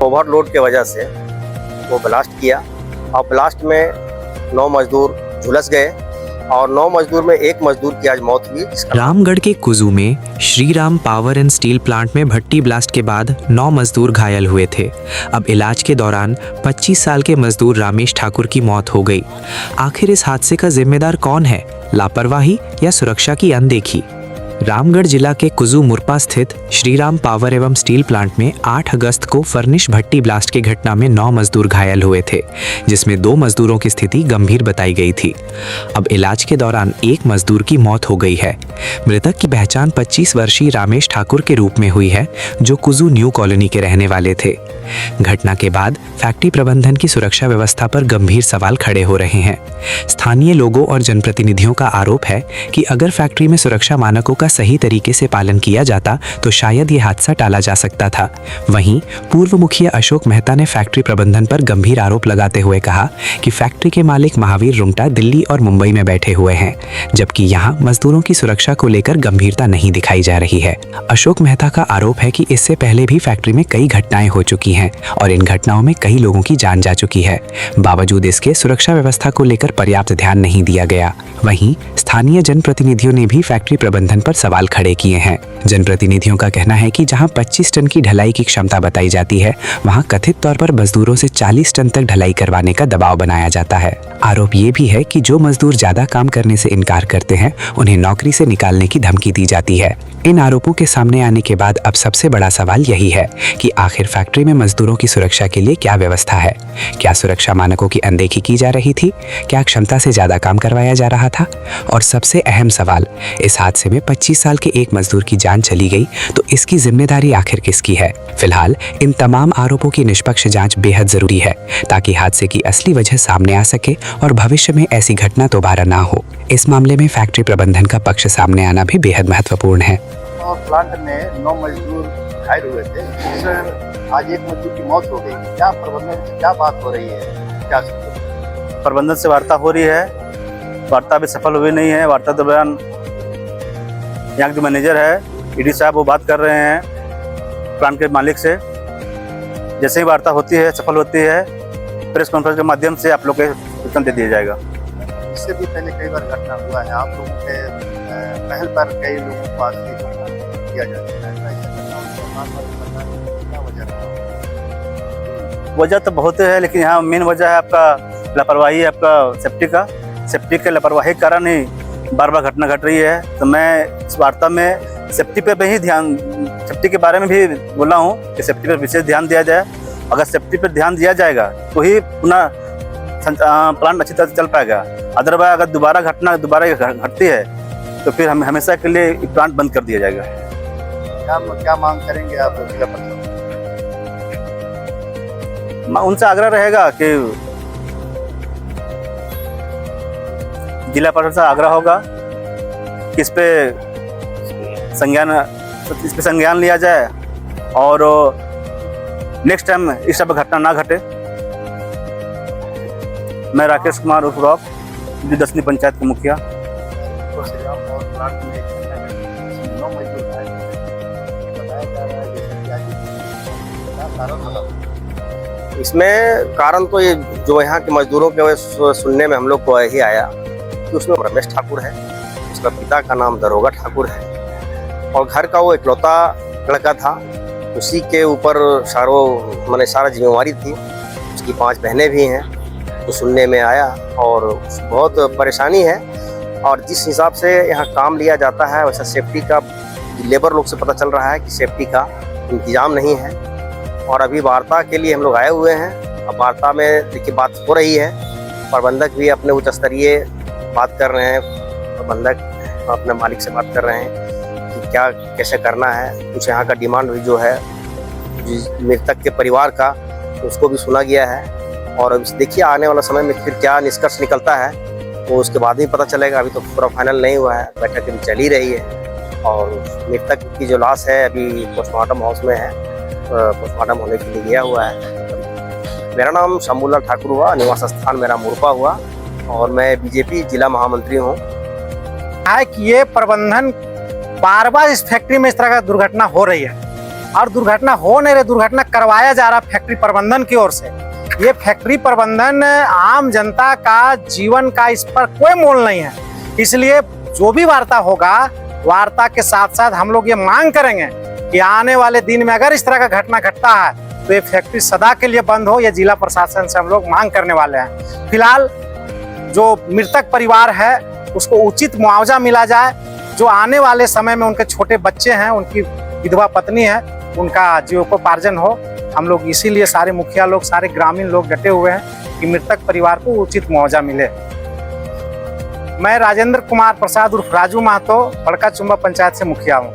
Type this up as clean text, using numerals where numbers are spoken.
Overload की वजह से वो ब्लास्ट किया और ब्लास्ट में 9 मजदूर झुलस गए और 9 मजदूर में एक मजदूर की आज मौत हुई। रामगढ़ के कुजू में Shriram power and steel plant में भट्टी ब्लास्ट के बाद 9 मजदूर घायल हुए थे। अब इलाज के दौरान 25 साल के मजदूर रामेश ठाकुर की मौत हो गई। आखिर इस हादसे का जिम्मेदार कौन है, लापरवाही या सुरक्षा की अनदेखी? रामगढ़ जिला के कुजू मुरपा स्थित श्रीराम पावर एवं स्टील प्लांट में 8 अगस्त को फर्निश भट्टी ब्लास्ट की घटना में 9 मजदूर घायल हुए थे, जिसमें 2 मजदूरों की स्थिति गंभीर बताई गई थी। अब इलाज के दौरान एक मजदूर की मौत हो गई है। मृतक की पहचान 25 वर्षीय रामेश ठाकुर के रूप में हुई है, जो कुजू न्यू कॉलोनी के रहने वाले थे। घटना के बाद फैक्ट्री प्रबंधन की सुरक्षा व्यवस्था पर गंभीर सवाल खड़े हो रहे हैं। स्थानीय लोगों और जनप्रतिनिधियों का आरोप है कि अगर फैक्ट्री में सुरक्षा मानकों का सही तरीके से पालन किया जाता तो शायद ये हादसा टाला जा सकता था। वहीं पूर्व मुखिया अशोक मेहता ने फैक्ट्री प्रबंधन पर गंभीर आरोप लगाते हुए कहा कि फैक्ट्री के मालिक महावीर रुंगटा दिल्ली और मुंबई में बैठे हुए हैं, जबकि यहाँ मजदूरों की सुरक्षा को लेकर गंभीरता नहीं दिखाई जा रही है। अशोक मेहता का आरोप है कि इससे पहले भी फैक्ट्री में कई घटनाएं हो चुकी हैं और इन घटनाओं में कई लोगों की जान जा चुकी है। बावजूद इसके सुरक्षा व्यवस्था को लेकर पर्याप्त ध्यान नहीं दिया गया। वहीं स्थानीय जनप्रतिनिधियों ने भी फैक्ट्री प्रबंधन पर सवाल खड़े किए हैं। जनप्रतिनिधियों का कहना है कि जहां 25 टन की ढलाई की क्षमता बताई जाती है, वहां कथित तौर पर मजदूरों से 40 टन तक ढलाई करवाने का दबाव बनाया जाता है। आरोप ये भी है कि जो मजदूर ज्यादा काम करने से इनकार करते हैं, उन्हें नौकरी से निकालने की धमकी दी जाती है। इन आरोपों के सामने आने के बाद अब सबसे बड़ा सवाल यही है कि आखिर फैक्ट्री में मजदूरों की सुरक्षा के लिए क्या व्यवस्था है? क्या सुरक्षा मानकों की अनदेखी की जा रही थी? क्या क्षमता से ज्यादा काम करवाया जा रहा था? और सबसे अहम सवाल, इस हादसे में 25 साल के एक मजदूर की जान चली गई तो इसकी जिम्मेदारी आखिर किसकी है? फिलहाल इन तमाम आरोपों की निष्पक्ष जांच बेहद जरूरी है, ताकि हादसे की असली वजह सामने आ सके और भविष्य में ऐसी घटना दोबारा ना हो। इस मामले में फैक्ट्री प्रबंधन का पक्ष सामने आना भी बेहद महत्वपूर्ण है। प्लांट में 9 मजदूर घायल हुए थे, जिसमें आज एक मजदूर की मौत हो गई। क्या प्रबंधन से क्या बात हो रही है? क्या प्रबंधन से वार्ता हो रही है, वार्ता भी सफल हुई नहीं है। वार्ता दौरान यहाँ के जो मैनेजर है, ईडी साहब, वो बात कर रहे हैं प्लांट के मालिक से। जैसे ही वार्ता होती है, सफल होती है, प्रेस कॉन्फ्रेंस के माध्यम से आप लोग को सूचना दे दिया जाएगा। इससे भी पहले कई बार घटना हुआ है, आप लोगों के पहल पर कई लोगों को पास किया जाता है। वजह तो बहुत है, लेकिन यहाँ मेन वजह है आपका लापरवाही है, आपका सेफ्टी के लापरवाही के कारण ही बार बार घटना घट रही है। तो मैं इस वार्ता में सेफ्टी के बारे में भी बोला हूँ कि सेफ्टी पर विशेष ध्यान दिया जाए। अगर सेफ्टी पर ध्यान दिया जाएगा तो ही पुनः प्लांट अच्छी तरह से चल पाएगा। अदरवाइज अगर दोबारा घटती है तो फिर हम हमेशा के लिए प्लांट बंद कर दिया जाएगा। क्या मांग करेंगे आप जिला प्रशासन? उनसे आग्रह रहेगा कि जिला प्रशासन से आग्रह होगा कि इस पे संज्ञान लिया जाए और नेक्स्ट टाइम इस सब घटना ना घटे। मैं राकेश कुमार उर्फ रॉक, जो 10वीं पंचायत के मुखिया। इसमें कारण तो ये जो यहाँ के मजदूरों के सुनने में हम लोग को यही आया कि उसमें रमेश ठाकुर है, उसका पिता का नाम दरोगा ठाकुर है और घर का वो इकलौता लड़का था। उसी के ऊपर सारा जिम्मेवारी थी। उसकी 5 बहनें भी हैं, तो सुनने में आया और बहुत परेशानी है। और जिस हिसाब से यहाँ काम लिया जाता है, वैसा सेफ्टी का लेबर लोग से पता चल रहा है कि सेफ्टी का इंतजाम नहीं है। और अभी वार्ता के लिए हम लोग आए हुए हैं। अब वार्ता में देखिए बात हो रही है, प्रबंधक भी अपने उच्च स्तरीय बात कर रहे हैं, प्रबंधक अपने मालिक से बात कर रहे हैं कि क्या कैसे करना है। कुछ यहाँ का डिमांड भी जो है मृतक के परिवार का, तो उसको भी सुना गया है। और अब देखिए आने वाला समय में फिर क्या निष्कर्ष निकलता है वो उसके बाद ही पता चलेगा। अभी तो पूरा फाइनल नहीं हुआ है, बैठक अभी चल ही रही है। और मृतक की जो लाश है अभी पोस्टमार्टम हाउस में है, पोस्टमार्टम होने के लिए गया हुआ है। मेरा नाम शंभूलाल ठाकुर हुआ, निवास स्थान मेरा मुरपा हुआ और मैं बीजेपी जिला महामंत्री हूँ। कि ये प्रबंधन बार बार इस फैक्ट्री में इस तरह का दुर्घटना हो रही है, और दुर्घटना हो नहीं रही, दुर्घटना करवाया जा रहा फैक्ट्री प्रबंधन की ओर से। ये फैक्ट्री प्रबंधन आम जनता का जीवन का इस पर कोई मोल नहीं है। इसलिए जो भी वार्ता होगा, वार्ता के साथ साथ हम लोग ये मांग करेंगे कि आने वाले दिन में अगर इस तरह का घटना घटता है तो ये फैक्ट्री सदा के लिए बंद हो। ये जिला प्रशासन से हम लोग मांग करने वाले हैं। फिलहाल जो मृतक परिवार है उसको उचित मुआवजा मिला जाए। जो आने वाले समय में उनके छोटे बच्चे हैं, उनकी विधवा पत्नी है, उनका जीविकोपार्जन हो। हम लोग इसीलिए सारे मुखिया लोग, सारे ग्रामीण लोग डटे हुए हैं कि मृतक परिवार को उचित मुआवजा मिले। मैं राजेंद्र कुमार प्रसाद उर्फ राजू महतो, बड़का चुम्बा पंचायत से मुखिया हूँ।